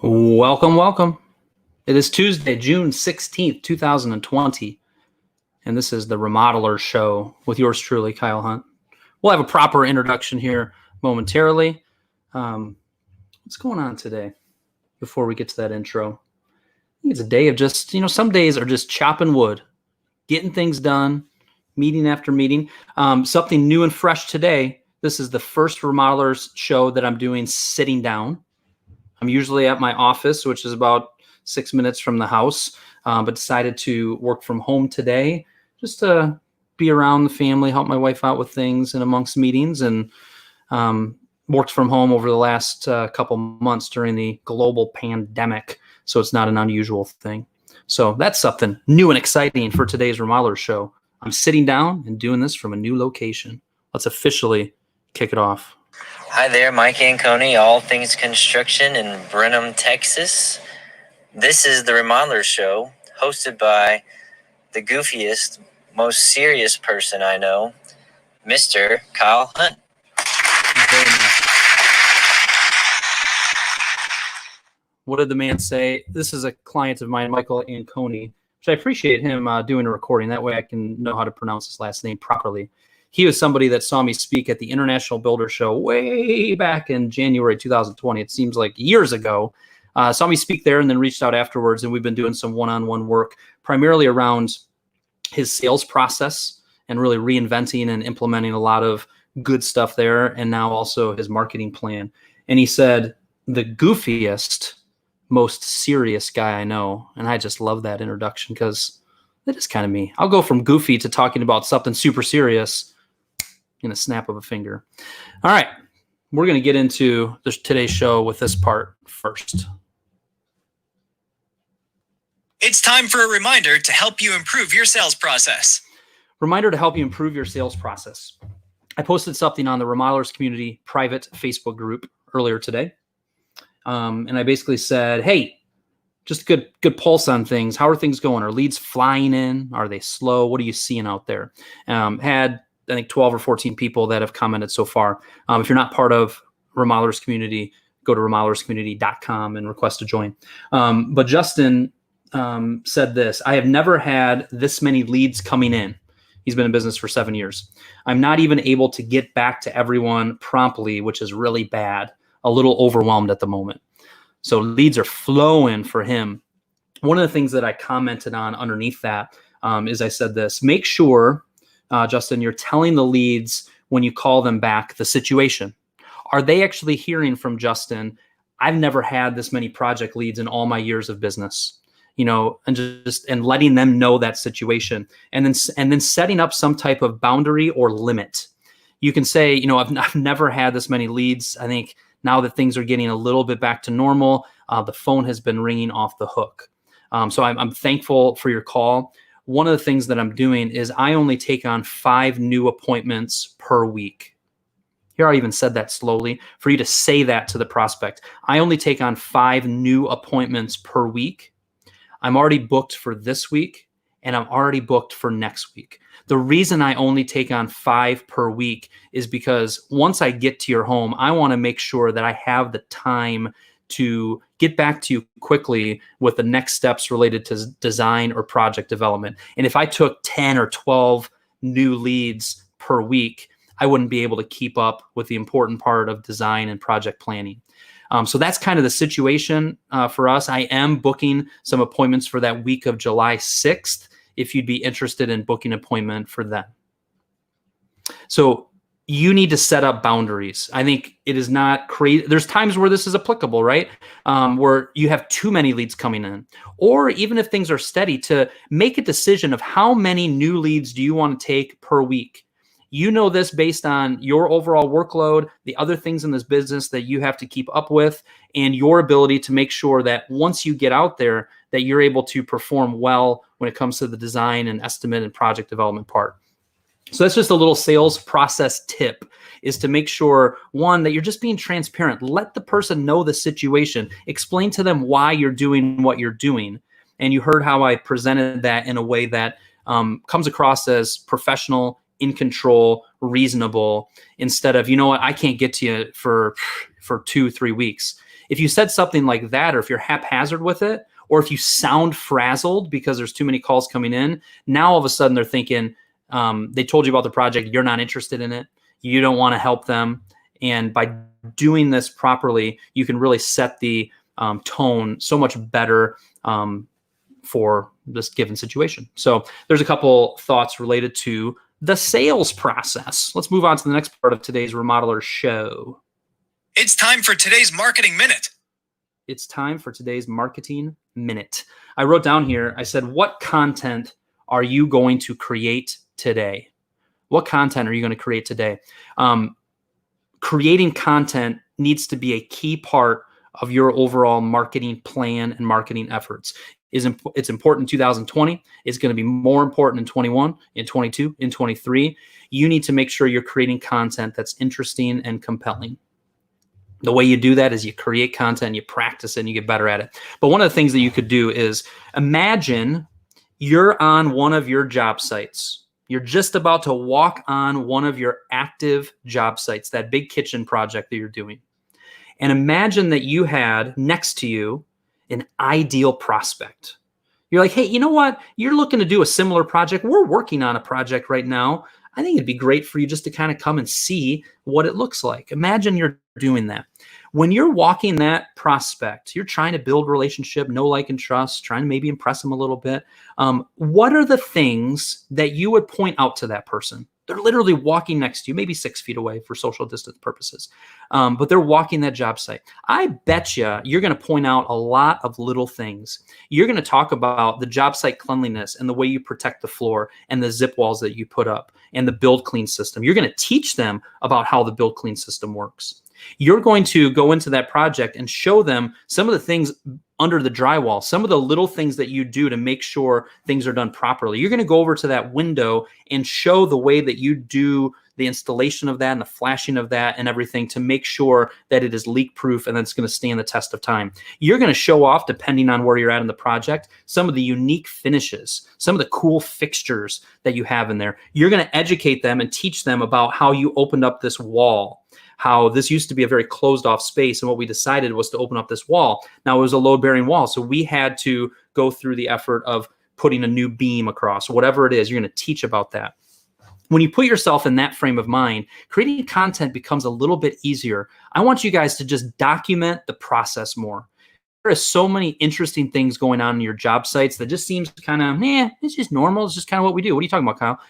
Welcome, welcome. It is Tuesday, June 16th, 2020, and this is the Remodeler Show with yours truly, Kyle Hunt. We'll have a proper introduction here momentarily. What's going on today before we get to that intro? I think it's a day of just, some days are just chopping wood, getting things done, meeting after meeting. Something new and fresh today. This is the first Remodelers show that I'm doing sitting down. I'm usually at my office, which is about 6 minutes from the house, but decided to work from home today just to be around the family, help my wife out with things and amongst meetings, and worked from home over the last couple months during the global pandemic, so it's not an unusual thing. So that's something new and exciting for today's Remodeler Show. I'm sitting down and doing this from a new location. Let's officially kick it off. Hi there, Mike Anconi, All Things Construction in Brenham, Texas. This is the Remodeler Show, hosted by the goofiest, most serious person I know, Mr. Kyle Hunt. What did the man say? This is a client of mine, Michael Anconi, which I appreciate him doing a recording. That way I can know how to pronounce his last name properly. He was somebody that saw me speak at the International Builder Show way back in January 2020. It seems like years ago. Saw me speak there and then reached out afterwards, and we've been doing some one-on-one work primarily around his sales process and really reinventing and implementing a lot of good stuff there, and now also his marketing plan. And he said, the goofiest, most serious guy I know. And I just love that introduction because that is kind of me. I'll go from goofy to talking about something super serious in a snap of a finger. All right, we're going to get into today's show with this part first. It's time for a reminder to help you improve your sales process. Reminder to help you improve your sales process. I posted something on the Remodelers Community private Facebook group earlier today. And I basically said, hey, just good pulse on things. How are things going? Are leads flying in? Are they slow? What are you seeing out there? Had, I think, 12 or 14 people that have commented so far. If you're not part of Remodelers Community, go to remodelerscommunity.com and request to join. But Justin said this: I have never had this many leads coming in. He's been in business for 7 years. I'm not even able to get back to everyone promptly, which is really bad. A little overwhelmed at the moment. So leads are flowing for him. One of the things that I commented on underneath that is I said this: make sure, Justin, you're telling the leads when you call them back the situation. Are they actually hearing from Justin, I've never had this many project leads in all my years of business, and letting them know that situation, and then setting up some type of boundary or limit. You can say, I've never had this many leads. I think now that things are getting a little bit back to normal, the phone has been ringing off the hook. So I'm thankful for your call. One of the things that I'm doing is I only take on 5 new appointments per week. Here, I even said that slowly for you to say that to the prospect. I only take on 5 new appointments per week. I'm already booked for this week, and I'm already booked for next week. The reason I only take on 5 per week is because once I get to your home, I want to make sure that I have the time to get back to you quickly with the next steps related to design or project development. And if I took 10 or 12 new leads per week, I wouldn't be able to keep up with the important part of design and project planning. So that's kind of the situation for us. I am booking some appointments for that week of July 6th. If you'd be interested in booking an appointment for them. So you need to set up boundaries. I think it is not crazy. There's times where this is applicable, right? Where you have too many leads coming in, or even if things are steady, to make a decision of how many new leads do you want to take per week. You know this based on your overall workload, the other things in this business that you have to keep up with, and your ability to make sure that once you get out there, that you're able to perform well when it comes to the design and estimate and project development part. So that's just a little sales process tip, is to make sure, one, that you're just being transparent. Let the person know the situation. Explain to them why you're doing what you're doing. And you heard how I presented that in a way that comes across as professional, in control, reasonable instead of, you know what, I can't get to you for 2-3 weeks. If you said something like that, or if you're haphazard with it, or if you sound frazzled because there's too many calls coming in, now all of a sudden they're thinking, they told you about the project, you're not interested in it, you don't want to help them. And by doing this properly, you can really set the tone so much better for this given situation. So there's a couple thoughts related to the sales process. Let's move on to the next part of today's Remodeler show. It's time for today's Marketing Minute. It's time for today's Marketing Minute. I wrote down here, I said, what content are you going to create today? What content are you going to create today? Creating content needs to be a key part of your overall marketing plan and marketing efforts. It's important in 2020. It's going to be more important in 21, in 22, in 23. You need to make sure you're creating content that's interesting and compelling. The way you do that is you create content, you practice it, and you get better at it. But one of the things that you could do is imagine you're on one of your job sites. You're just about to walk on one of your active job sites, that big kitchen project that you're doing. And imagine that you had next to you an ideal prospect. You're like, hey, you know what? You're looking to do a similar project. We're working on a project right now. I think it'd be great for you just to kind of come and see what it looks like. Imagine you're doing that. When you're walking that prospect, you're trying to build relationship, know, like, and trust, trying to maybe impress them a little bit. What are the things that you would point out to that person? They're literally walking next to you, maybe 6 feet away for social distance purposes, but they're walking that job site. I bet you're going to point out a lot of little things. You're going to talk about the job site cleanliness and the way you protect the floor and the zip walls that you put up and the build clean system. You're going to teach them about how the build clean system works. You're going to go into that project and show them some of the things under the drywall, some of the little things that you do to make sure things are done properly. You're going to go over to that window and show the way that you do the installation of that and the flashing of that and everything to make sure that it is leak proof and that it's going to stand the test of time. You're going to show off, depending on where you're at in the project, some of the unique finishes, some of the cool fixtures that you have in there. You're going to educate them and teach them about how you opened up this wall, how this used to be a very closed off space. And what we decided was to open up this wall. Now it was a load bearing wall. So we had to go through the effort of putting a new beam across, whatever it is. You're going to teach about that. When you put yourself in that frame of mind, creating content becomes a little bit easier. I want you guys to just document the process more. There are so many interesting things going on in your job sites that just seems kind of, it's just normal. It's just kind of what we do. What are you talking about, Kyle?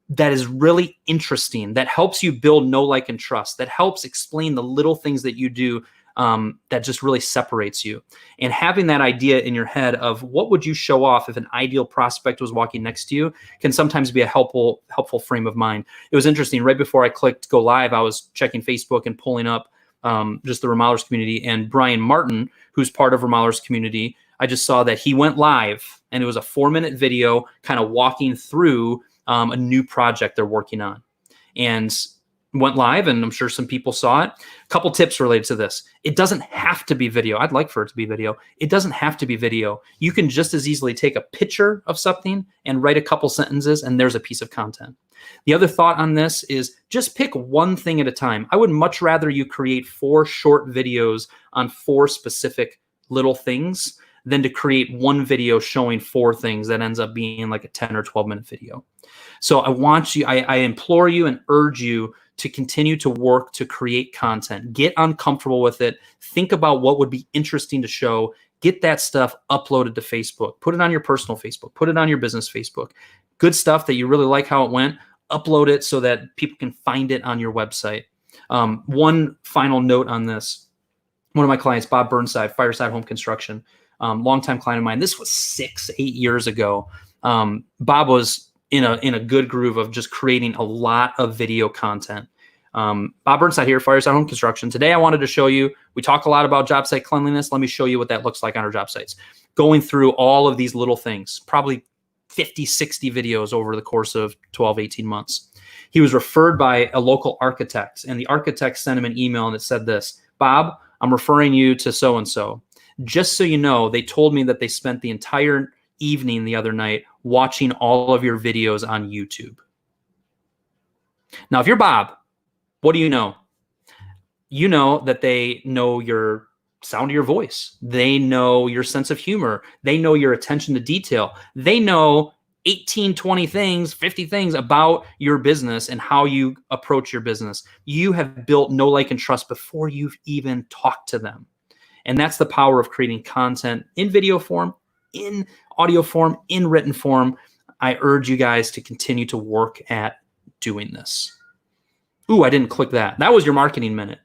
That is really interesting, that helps you build know, like, and trust, that helps explain the little things that you do that just really separates you. And having that idea in your head of what would you show off if an ideal prospect was walking next to you can sometimes be a helpful frame of mind. It was interesting. Right before I clicked go live, I was checking Facebook and pulling up just the Remodelers community, and Brian Martin, who's part of Remodelers community, I just saw that he went live, and it was a 4-minute video kind of walking through a new project they're working on, and went live, and I'm sure some people saw it. A couple tips related to this. It doesn't have to be video. I'd like for it to be video. It doesn't have to be video. You can just as easily take a picture of something and write a couple sentences, and there's a piece of content. The other thought on this is just pick one thing at a time. I would much rather you create 4 short videos on 4 specific little things than to create one video showing 4 things that ends up being like a 10 or 12-minute video. So I implore you and urge you to continue to work to create content. Get uncomfortable with it. Think about what would be interesting to show. Get that stuff uploaded to Facebook. Put it on your personal Facebook. Put it on your business Facebook. Good stuff that you really like how it went, upload it so that people can find it on your website. One final note on this. One of my clients, Bob Burnside, Fireside Home Construction, longtime client of mine. This was 6-8 years ago. Bob was in a good groove of just creating a lot of video content. Bob Burnside here, Fireside Home Construction. Today I wanted to show you, we talk a lot about job site cleanliness. Let me show you what that looks like on our job sites. Going through all of these little things, probably 50, 60 videos over the course of 12, 18 months. He was referred by a local architect, and the architect sent him an email, and it said this: Bob, I'm referring you to so-and-so. Just so you know, they told me that they spent the entire evening the other night watching all of your videos on YouTube. Now, if you're Bob, what do you know? You know that they know your sound of your voice. They know your sense of humor. They know your attention to detail. They know 18, 20 things, 50 things about your business and how you approach your business. You have built know, like, and trust before you've even talked to them. And that's the power of creating content in video form, in audio form, in written form. I urge you guys to continue to work at doing this. Ooh, I didn't click that. That was your marketing minute.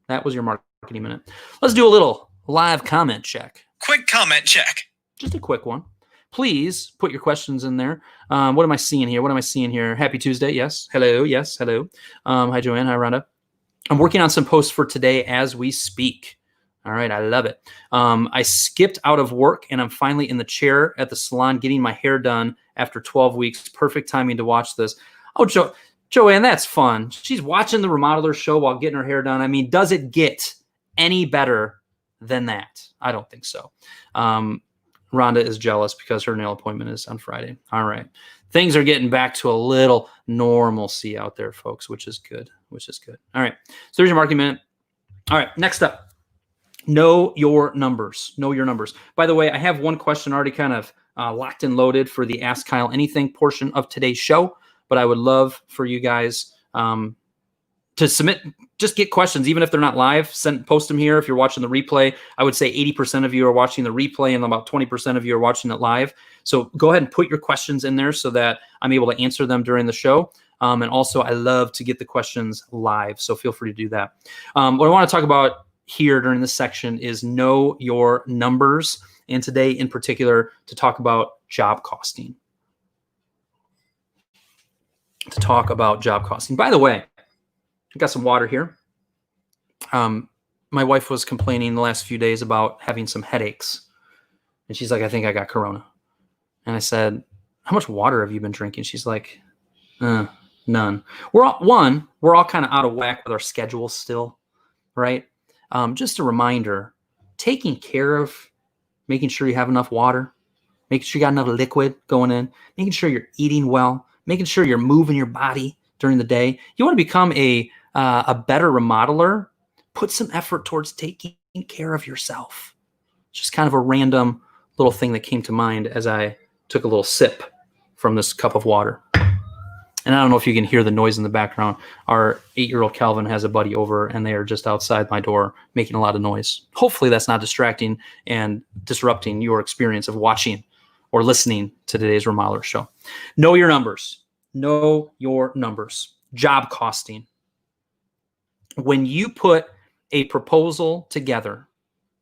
That was your marketing minute. Let's do a little live comment check. Quick comment check. Just a quick one. Please put your questions in there. What am I seeing here? What am I seeing here? Happy Tuesday. Yes. Hello. Yes. Hello. Hi, Joanne. Hi, Rhonda. I'm working on some posts for today as we speak. All right. I love it. I skipped out of work and I'm finally in the chair at the salon getting my hair done after 12 weeks. Perfect timing to watch this. Oh, Joanne, that's fun. She's watching the Remodeler show while getting her hair done. I mean, does it get any better than that? I don't think so. Rhonda is jealous because her nail appointment is on Friday. All right. Things are getting back to a little normalcy out there, folks, which is good, All right. So there's your marketing minute. All right. Next up. Know your numbers. Know your numbers. By the way, I have one question already kind of locked and loaded for the Ask Kyle Anything portion of today's show, but I would love for you guys to submit, just get questions, even if they're not live, post them here. If you're watching the replay, I would say 80% of you are watching the replay and about 20% of you are watching it live. So go ahead and put your questions in there so that I'm able to answer them during the show. And also, I love to get the questions live, so feel free to do that. What I want to talk about here during this section is know your numbers, and today in particular to talk about job costing. By the way, I got some water here. My wife was complaining the last few days about having some headaches, and she's like, I think I got corona. And I said, how much water have you been drinking? She's like, none. We're all kind of out of whack with our schedules still, right? Just a reminder, taking care of making sure you have enough water, making sure you got enough liquid going in, making sure you're eating well, making sure you're moving your body during the day. You want to become a better remodeler, put some effort towards taking care of yourself. Just kind of a random little thing that came to mind as I took a little sip from this cup of water. And I don't know if you can hear the noise in the background. Our 8-year-old Calvin has a buddy over, and they are just outside my door making a lot of noise. Hopefully that's not distracting and disrupting your experience of watching or listening to today's Remodeler show. Know your numbers. Know your numbers. Job costing. When you put a proposal together,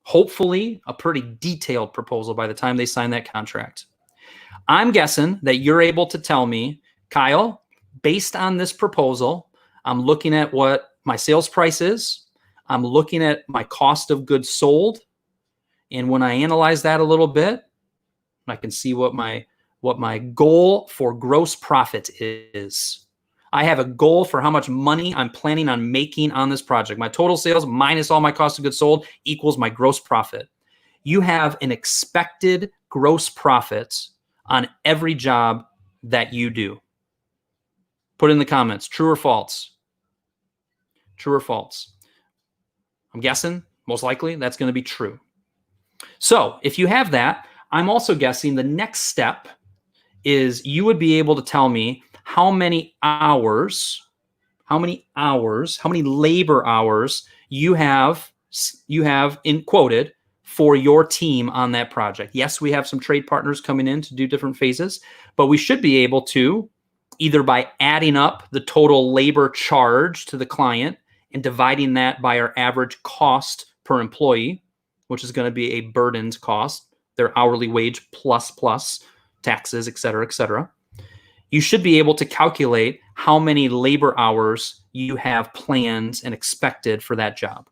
hopefully a pretty detailed proposal by the time they sign that contract, I'm guessing that you're able to tell me, Kyle, based on this proposal, I'm looking at what my sales price is. I'm looking at my cost of goods sold. And when I analyze that a little bit, I can see what my goal for gross profit is. I have a goal for how much money I'm planning on making on this project. My total sales minus all my cost of goods sold equals my gross profit. You have an expected gross profit on every job that you do. Put in the comments, true or false? True or false? I'm guessing, most likely, that's going to be true. So if you have that, I'm also guessing the next step is you would be able to tell me how many labor hours you have in quoted for your team on that project. Yes, we have some trade partners coming in to do different phases, but we should be able to, either by adding up the total labor charge to the client and dividing that by our average cost per employee, which is going to be a burdened cost, their hourly wage plus taxes, et cetera, you should be able to calculate how many labor hours you have planned and expected for that job.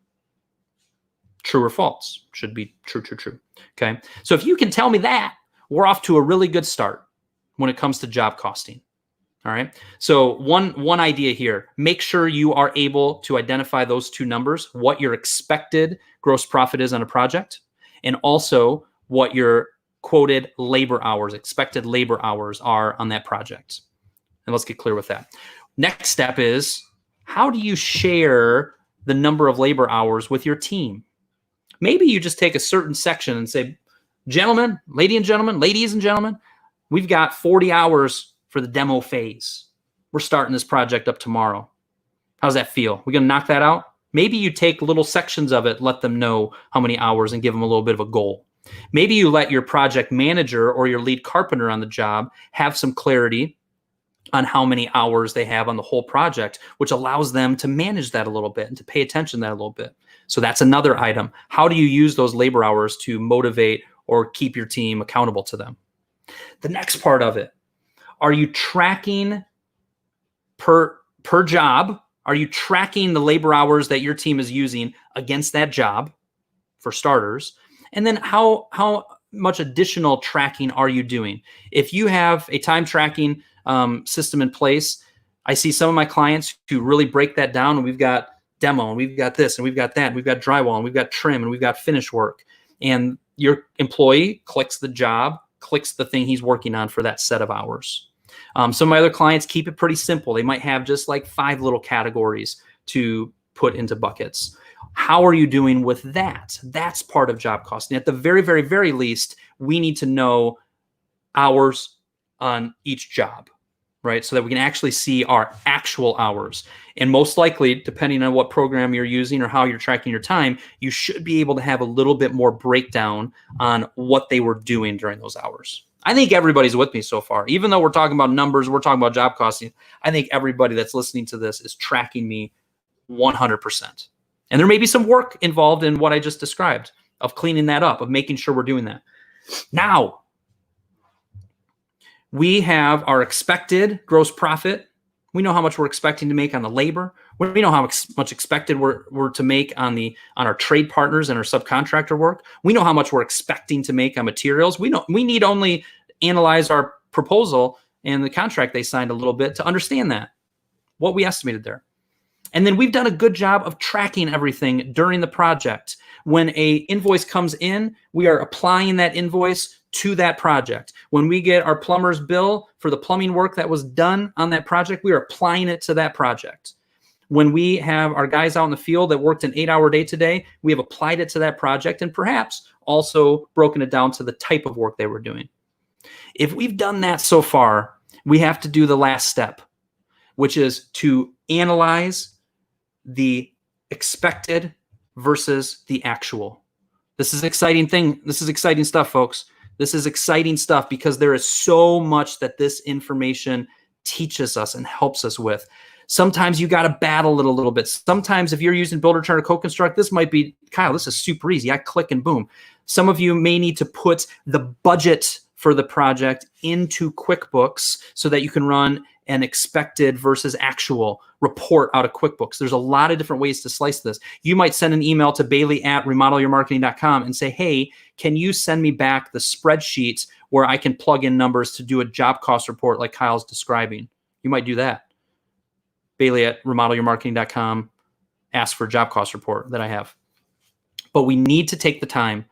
True or false? Should be true. Okay. So if you can tell me that, we're off to a really good start when it comes to job costing. All right. So one idea here, make sure you are able to identify those two numbers, what your expected gross profit is on a project, and also what your quoted labor hours, expected labor hours are on that project. And let's get clear with that. Next step is, how do you share the number of labor hours with your team? Maybe you just take a certain section and say, gentlemen, ladies and gentlemen, we've got 40 hours for the demo phase. We're starting this project up tomorrow. How's that feel? We're going to knock that out? Maybe you take little sections of it, let them know how many hours, and give them a little bit of a goal. Maybe you let your project manager or your lead carpenter on the job have some clarity on how many hours they have on the whole project, which allows them to manage that a little bit and to pay attention to that a little bit. So that's another item. How do you use those labor hours to motivate or keep your team accountable to them? The next part of it, are you tracking per job? Are you tracking the labor hours that your team is using against that job, for starters? And then how much additional tracking are you doing? If you have a time tracking system in place, I see some of my clients who really break that down, and we've got demo, and we've got this, and we've got that, and we've got drywall, and we've got trim, and we've got finish work. And your employee clicks the job, clicks the thing he's working on for that set of hours. Some of my other clients keep it pretty simple. They might have just like 5 little categories to put into buckets. How are you doing with that? That's part of job costing. At the very, very, very least, we need to know hours on each job, right? So that we can actually see our actual hours. And most likely, depending on what program you're using or how you're tracking your time, you should be able to have a little bit more breakdown on what they were doing during those hours. I think everybody's with me so far. Even though we're talking about numbers, we're talking about job costing, I think everybody that's listening to this is tracking me 100%. And there may be some work involved in what I just described, of cleaning that up, of making sure we're doing that. Now, we have our expected gross profit. We know how much we're expecting to make on the labor. We know how much expected we're to make on our trade partners and our subcontractor work. We know how much we're expecting to make on materials. We need only analyze our proposal and the contract they signed a little bit to understand that, what we estimated there. And then we've done a good job of tracking everything during the project. When a invoice comes in, we are applying that invoice to that project. When we get our plumber's bill for the plumbing work that was done on that project, we are applying it to that project. When we have our guys out in the field that worked an 8-hour day today, we have applied it to that project and perhaps also broken it down to the type of work they were doing. If we've done that so far, we have to do the last step, which is to analyze the expected versus the actual. This is exciting thing. This is exciting stuff, folks. This is exciting stuff because there is so much that this information teaches us and helps us with. Sometimes you got to battle it a little bit. Sometimes if you're using Builder Charter Co-Construct, this might be, Kyle, this is super easy. I click and boom. Some of you may need to put the budget for the project into QuickBooks so that you can run an expected versus actual report out of QuickBooks. There's a lot of different ways to slice this. You might send an email to bailey@remodelyourmarketing.com and say, hey, can you send me back the spreadsheets where I can plug in numbers to do a job cost report like Kyle's describing? You might do that. bailey@remodelyourmarketing.com, ask for a job cost report that I have. But we need to take the time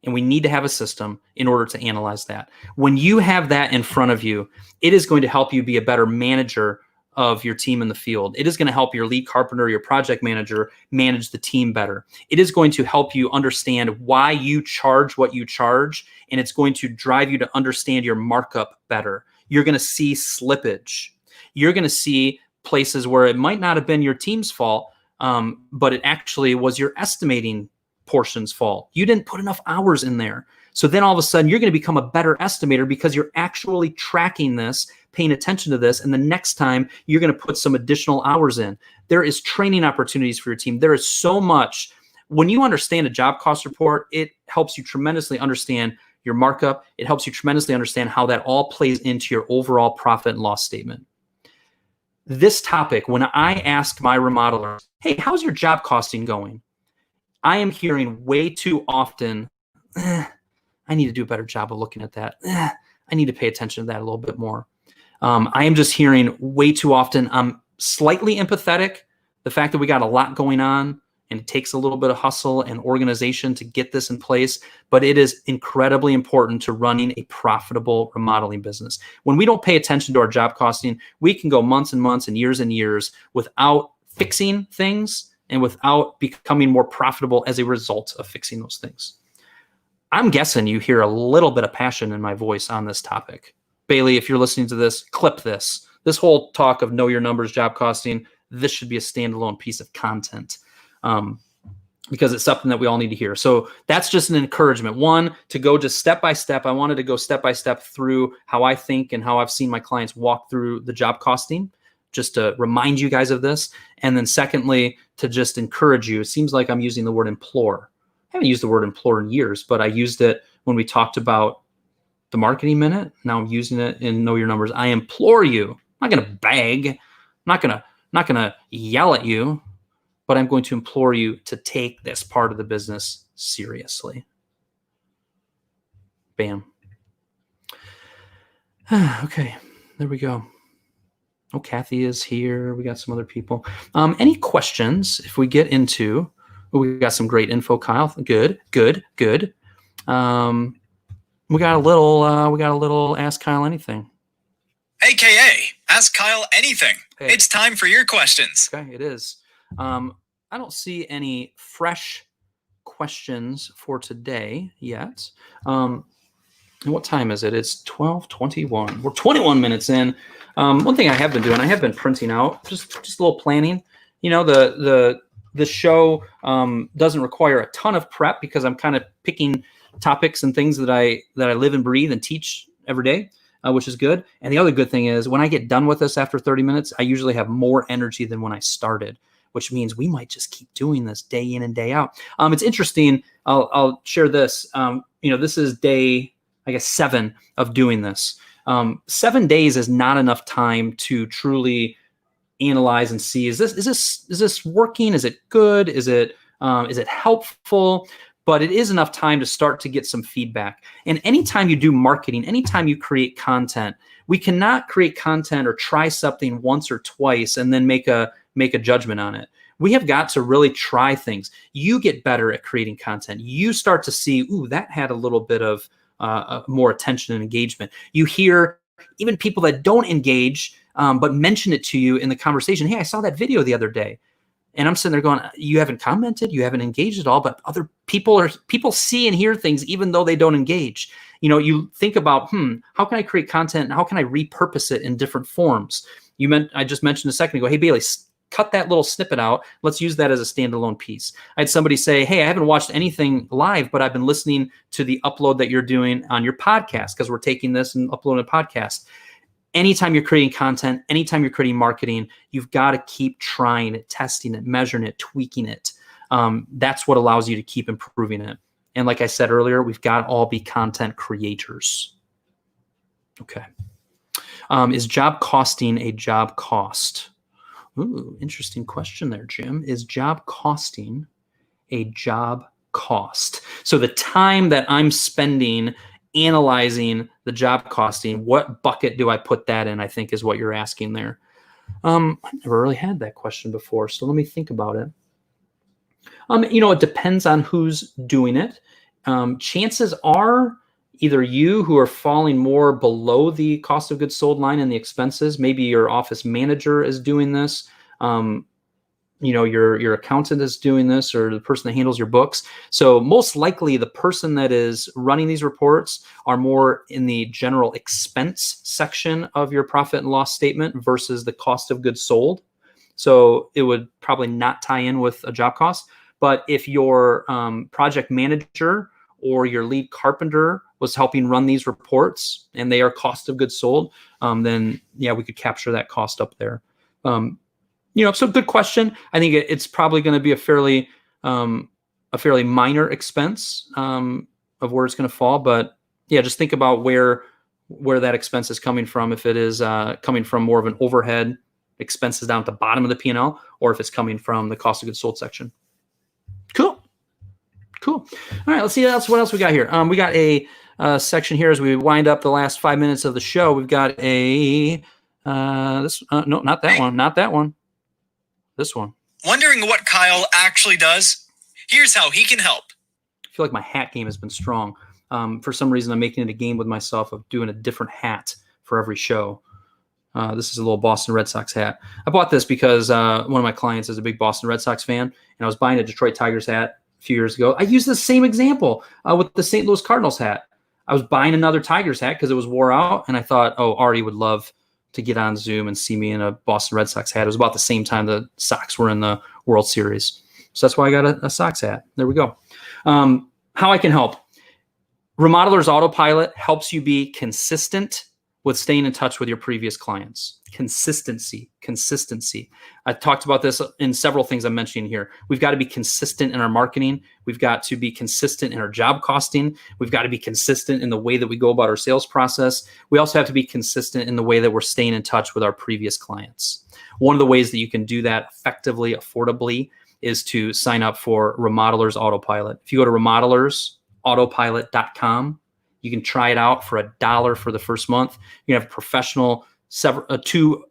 and we need to have a system in order to analyze that. When you have that in front of you, it is going to help you be a better manager of your team in the field. It is going to help your lead carpenter, your project manager manage the team better. It is going to help you understand why you charge what you charge, and it's going to drive you to understand your markup better. You're going to see slippage. You're going to see places where it might not have been your team's fault, but it actually was your estimating portion's fault. You didn't put enough hours in there. So then all of a sudden you're going to become a better estimator because you're actually tracking this, paying attention to this, and the next time you're going to put some additional hours in. There is training opportunities for your team. There is so much. When you understand a job cost report, it helps you tremendously understand your markup. It helps you tremendously understand how that all plays into your overall profit and loss statement. This topic, when I ask my remodelers, hey, how's your job costing going? I am hearing way too often, I need to do a better job of looking at that. I need to pay attention to that a little bit more. I am just hearing way too often, I'm slightly empathetic, the fact that we got a lot going on and it takes a little bit of hustle and organization to get this in place, but it is incredibly important to running a profitable remodeling business. When we don't pay attention to our job costing, we can go months and months and years without fixing things and without becoming more profitable as a result of fixing those things. I'm guessing you hear a little bit of passion in my voice on this topic. Bailey, if you're listening to this, clip this. This whole talk of know your numbers, job costing, this should be a standalone piece of content because it's something that we all need to hear. So that's just an encouragement. One, to go just step by step. I wanted to go step by step through how I think and how I've seen my clients walk through the job costing, just to remind you guys of this. And then secondly, to just encourage you. It seems like I'm using the word implore. I haven't used the word implore in years, but I used it when we talked about the marketing minute. Now I'm using it in Know Your Numbers. I implore you. I'm not going to beg. I'm not gonna yell at you, but I'm going to implore you to take this part of the business seriously. Bam. Okay, there we go. Oh, Kathy is here. We got some other people. Any questions if we get into... We got some great info, Kyle. Good. We got a little Ask Kyle Anything. AKA Ask Kyle Anything. Hey. It's time for your questions. Okay, it is. I don't see any fresh questions for today yet. And what time is it? It's 12:21. We're 21 minutes in. One thing I have been doing, I have been printing out just a little planning. You know, the show doesn't require a ton of prep because I'm kind of picking topics and things that I live and breathe and teach every day, which is good. And the other good thing is when I get done with this after 30 minutes, I usually have more energy than when I started, which means we might just keep doing this day in and day out. It's interesting. I'll share this. This is day, I guess, 7 of doing this. 7 days is not enough time to truly analyze and see, is this working? Is it good? Is it helpful? But it is enough time to start to get some feedback. And anytime you do marketing, anytime you create content, we cannot create content or try something once or twice and then make a judgment on it. We have got to really try things. You get better at creating content. You start to see, ooh, that had a little bit of more attention and engagement. You hear even people that don't engage but mention it to you in the conversation. Hey, I saw that video the other day. And I'm sitting there going, you haven't commented, you haven't engaged at all, but other people see and hear things even though they don't engage. You think about, how can I create content and how can I repurpose it in different forms? I just mentioned a second ago, hey, Bailey, cut that little snippet out. Let's use that as a standalone piece. I had somebody say, hey, I haven't watched anything live, but I've been listening to the upload that you're doing on your podcast because we're taking this and uploading a podcast. Anytime you're creating content, anytime you're creating marketing, you've got to keep trying it, testing it, measuring it, tweaking it. That's what allows you to keep improving it. And like I said earlier, we've got to all be content creators. Okay. Is job costing a job cost? Ooh, interesting question there, Jim. Is job costing a job cost? So the time that I'm spending analyzing the job costing, what bucket do I put that in, I think is what you're asking there. I've never really had that question before, so let me think about it. It depends on who's doing it. Chances are either you who are falling more below the cost of goods sold line and the expenses, maybe your office manager is doing this, your accountant is doing this, or the person that handles your books. So most likely the person that is running these reports are more in the general expense section of your profit and loss statement versus the cost of goods sold. So it would probably not tie in with a job cost. But if your project manager or your lead carpenter was helping run these reports and they are cost of goods sold, then yeah, we could capture that cost up there. So good question. I think it's probably going to be a fairly minor expense of where it's going to fall. But yeah, just think about where that expense is coming from. If it is coming from more of an overhead expenses down at the bottom of the P&L, or if it's coming from the cost of goods sold section. Cool. All right, let's see what else we got here. We got a section here as we wind up the last 5 minutes of the show. We've got no, not that one. Not that one. This one. Wondering what Kyle actually does? Here's how he can help. I feel like my hat game has been strong. For some reason, I'm making it a game with myself of doing a different hat for every show. This is a little Boston Red Sox hat. I bought this because one of my clients is a big Boston Red Sox fan, and I was buying a Detroit Tigers hat a few years ago. I used the same example with the St. Louis Cardinals hat. I was buying another Tigers hat because it was wore out, and I thought, oh, Artie would love to get on Zoom and see me in a Boston Red Sox hat. It was about the same time the Sox were in the World Series. So that's why I got a Sox hat. There we go. How I can help. Remodeler's autopilot helps you be consistent with staying in touch with your previous clients. Consistency. I talked about this in several things I'm mentioning here. We've got to be consistent in our marketing. We've got to be consistent in our job costing. We've got to be consistent in the way that we go about our sales process. We also have to be consistent in the way that we're staying in touch with our previous clients. One of the ways that you can do that effectively, affordably, is to sign up for Remodeler's Autopilot. If you go to remodelersautopilot.com, you can try it out for $1 for the first month. You have professional 2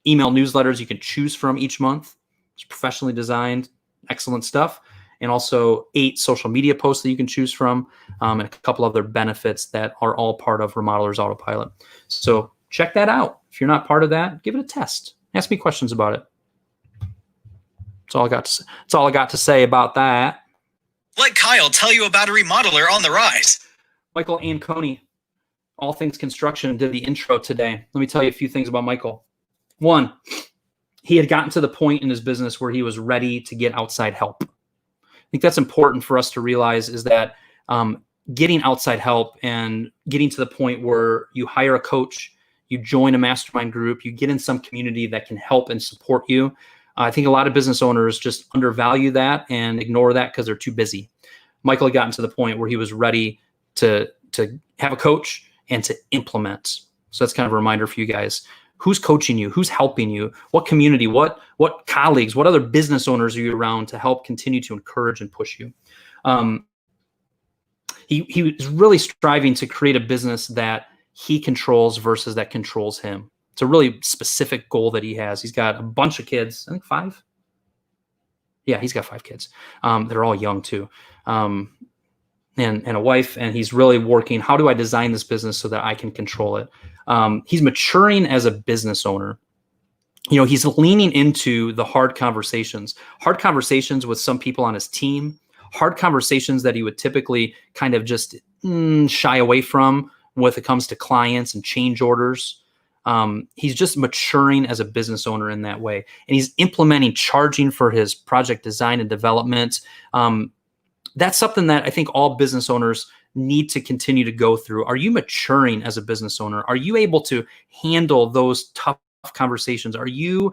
email newsletters you can choose from each month. It's professionally designed, excellent stuff. And also 8 social media posts that you can choose from, and a couple other benefits that are all part of Remodeler's Autopilot. So check that out. If you're not part of that, give it a test. Ask me questions about it. That's all I got to say. That's all I got to say about that. Let Kyle tell you about a remodeler on the rise. Michael Anconi, All Things Construction, did the intro today. Let me tell you a few things about Michael. 1, he had gotten to the point in his business where he was ready to get outside help. I think that's important for us to realize, is that getting outside help and getting to the point where you hire a coach, you join a mastermind group, you get in some community that can help and support you. I think a lot of business owners just undervalue that and ignore that because they're too busy. Michael had gotten to the point where he was ready to have a coach and to implement. So that's kind of a reminder for you guys. Who's coaching you? Who's helping you? What community? What colleagues? What other business owners are you around to help continue to encourage and push you? He was really striving to create a business that he controls versus that controls him. It's a really specific goal that he has. He's got a bunch of kids. I think 5. Yeah, he's got 5 kids. They're all young too. And a wife, and he's really working, how do I design this business so that I can control it? He's maturing as a business owner. He's leaning into the hard conversations with some people on his team, hard conversations that he would typically kind of just shy away from when it comes to clients and change orders. He's just maturing as a business owner in that way. And he's implementing charging for his project design and development. That's something that I think all business owners need to continue to go through. Are you maturing as a business owner? Are you able to handle those tough conversations? Are you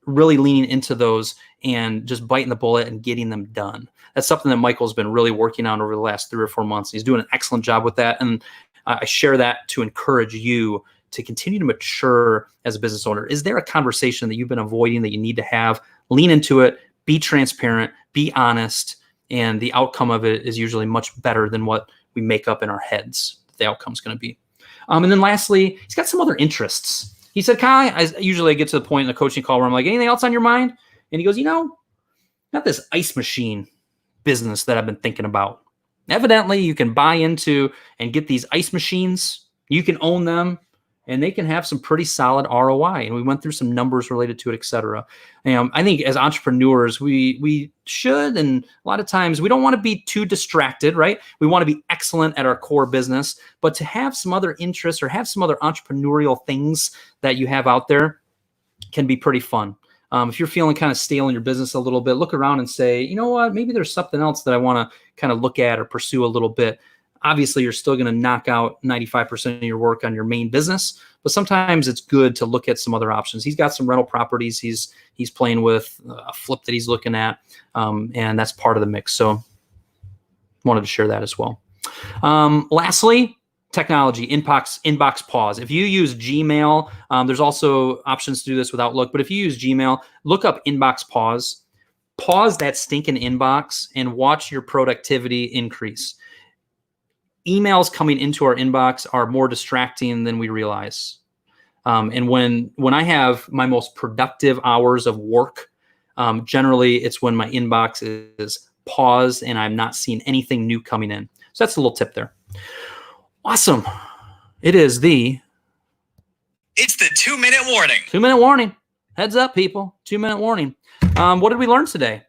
really leaning into those and just biting the bullet and getting them done? That's something that Michael's been really working on over the last 3 or 4 months. He's doing an excellent job with that. And I share that to encourage you to continue to mature as a business owner. Is there a conversation that you've been avoiding that you need to have? Lean into it, be transparent, be honest, and the outcome of it is usually much better than what we make up in our heads the outcome's going to be. And then lastly, he's got some other interests. He said, Kai, I usually get to the point in the coaching call where I'm like, anything else on your mind? And he goes, got this ice machine business that I've been thinking about. Evidently, you can buy into and get these ice machines. You can own them, and they can have some pretty solid ROI. And we went through some numbers related to it, et cetera. I think as entrepreneurs, we should, and a lot of times we don't want to be too distracted, right? We want to be excellent at our core business, but to have some other interests or have some other entrepreneurial things that you have out there can be pretty fun. If you're feeling kind of stale in your business a little bit, look around and say, you know what, maybe there's something else that I want to kind of look at or pursue a little bit. Obviously, you're still going to knock out 95% of your work on your main business, but sometimes it's good to look at some other options. He's got some rental properties he's playing with, a flip that he's looking at, and that's part of the mix. So wanted to share that as well. Lastly, technology, inbox pause. If you use Gmail, there's also options to do this with Outlook, but if you use Gmail, look up inbox pause. Pause that stinking inbox and watch your productivity increase. Emails coming into our inbox are more distracting than we realize. And when I have my most productive hours of work, Generally, it's when my inbox is paused and I'm not seeing anything new coming in. So that's a little tip there. Awesome. It's the 2-minute warning. 2-minute warning. Heads up, people. 2-minute warning. What did we learn today?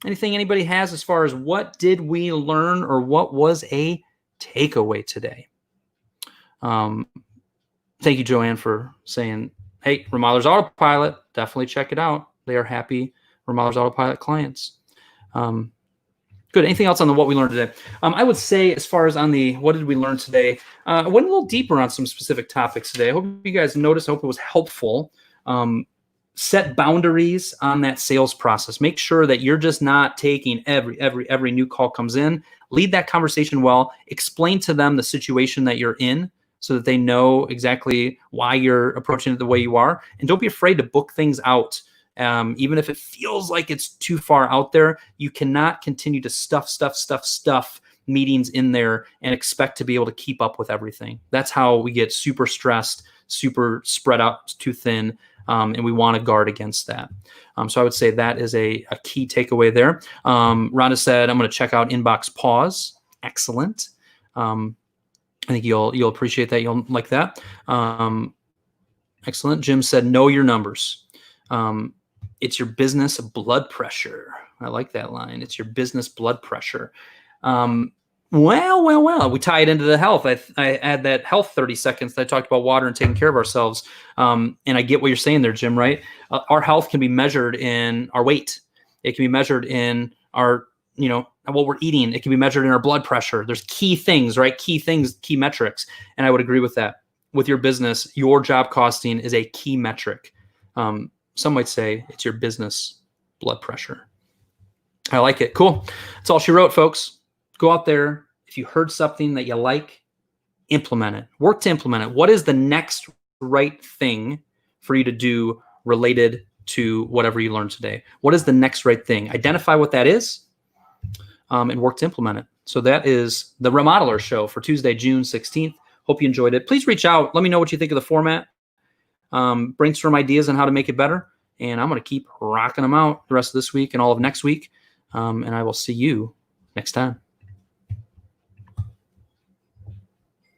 Anything anybody has as far as what did we learn or what was a takeaway today? Thank you, Joanne, for saying, hey, Remodelers Autopilot, definitely check it out. They are happy Remodelers Autopilot clients. Good. Anything else on the what we learned today? I would say as far as on the what did we learn today, I went a little deeper on some specific topics today. I hope you guys noticed. I hope it was helpful. Set boundaries on that sales process. Make sure that you're just not taking every new call comes in. Lead that conversation well. Explain to them the situation that you're in so that they know exactly why you're approaching it the way you are. And don't be afraid to book things out. Even if it feels like it's too far out there, you cannot continue to stuff meetings in there and expect to be able to keep up with everything. That's how we get super stressed, super spread out too thin, and we want to guard against that. So I would say that is a key takeaway there. Rhonda said, I'm going to check out inbox pause. Excellent. I think you'll appreciate that. You'll like that. Excellent. Jim said, know your numbers. It's your business blood pressure. I like that line. It's your business blood pressure. Well. We tie it into the health. I add that health 30 seconds that I talked about water and taking care of ourselves. And I get what you're saying there, Jim, right? Our health can be measured in our weight. It can be measured in our, what we're eating. It can be measured in our blood pressure. There's key things, right? Key metrics. And I would agree with that. With your business, your job costing is a key metric. Some might say it's your business blood pressure. I like it. Cool. That's all she wrote, folks. Go out there. If you heard something that you like, implement it. Work to implement it. What is the next right thing for you to do related to whatever you learned today? What is the next right thing? Identify what that is and work to implement it. So that is the Remodeler Show for Tuesday, June 16th. Hope you enjoyed it. Please reach out. Let me know what you think of the format. Brainstorm ideas on how to make it better. And I'm going to keep rocking them out the rest of this week and all of next week. And I will see you next time.